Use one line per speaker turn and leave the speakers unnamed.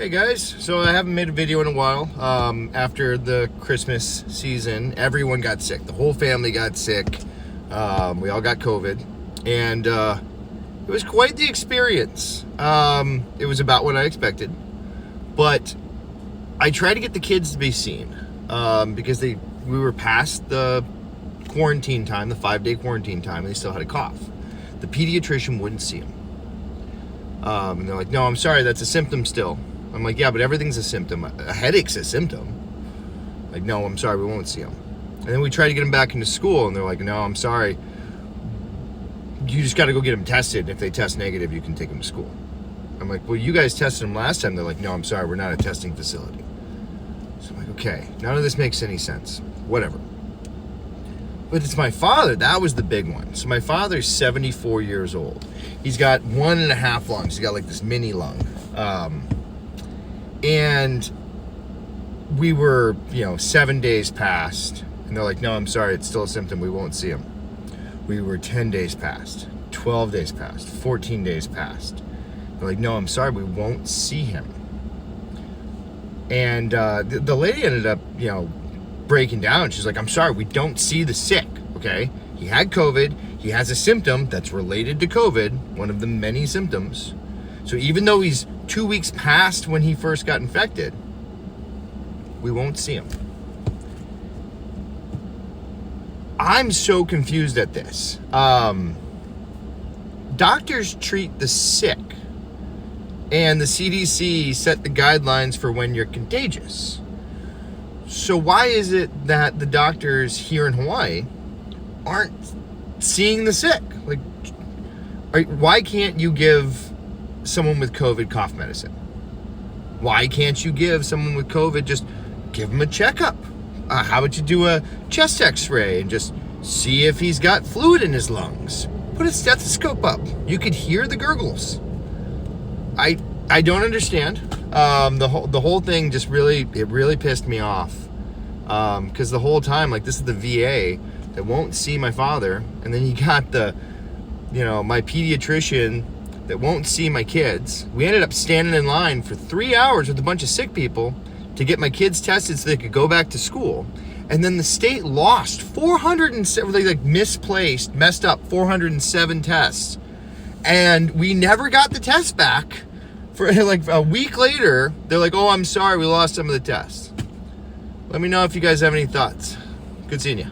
Hey guys, so I haven't made a video in a while. After the Christmas season, everyone got sick. The whole family got sick. We all got COVID, and it was quite the experience. It was about what I expected, but I tried to get the kids to be seen because we were past the quarantine time, the 5-day quarantine time, and they still had a cough. The pediatrician wouldn't see them. And they're like, no, I'm sorry, that's a symptom still. I'm like, yeah, but everything's a symptom. A headache's a symptom. Like, no, I'm sorry, we won't see them. And then we tried to get them back into school, and they're like, no, I'm sorry. You just got to go get them tested. If they test negative, you can take them to school. I'm like, well, you guys tested them last time. They're like, no, I'm sorry, we're not a testing facility. So I'm like, okay, none of this makes any sense. Whatever. But it's my father. That was the big one. So my father's 74 years old. He's got 1.5 lungs. He's got like this mini lung. And we were, 7 days past, and they're like, no, I'm sorry, it's still a symptom, we won't see him. We were 10 days past, 12 days past, 14 days past. They're like, no, I'm sorry, we won't see him. And the lady ended up, breaking down. She's like, I'm sorry, we don't see the sick, okay? He had COVID, he has a symptom that's related to COVID, one of the many symptoms. So even though he's 2 weeks past when he first got infected, we won't see him. I'm so confused at this. Doctors treat the sick, and the CDC set the guidelines for when you're contagious. So why is it that the doctors here in Hawaii aren't seeing the sick? Why can't you give someone with COVID cough medicine? Why can't you give someone with COVID, just give him a checkup? How about you do a chest x-ray and just see if he's got fluid in his lungs? Put a stethoscope up. You could hear the gurgles. I don't understand. The whole thing just really pissed me off. Because the whole time, this is the VA that won't see my father, and then you got my pediatrician that won't see my kids. We ended up standing in line for 3 hours with a bunch of sick people to get my kids tested so they could go back to school. And then the state lost 407, misplaced, messed up 407 tests. And we never got the tests back. For a week later, they're like, oh, I'm sorry, we lost some of the tests. Let me know if you guys have any thoughts. Good seeing you.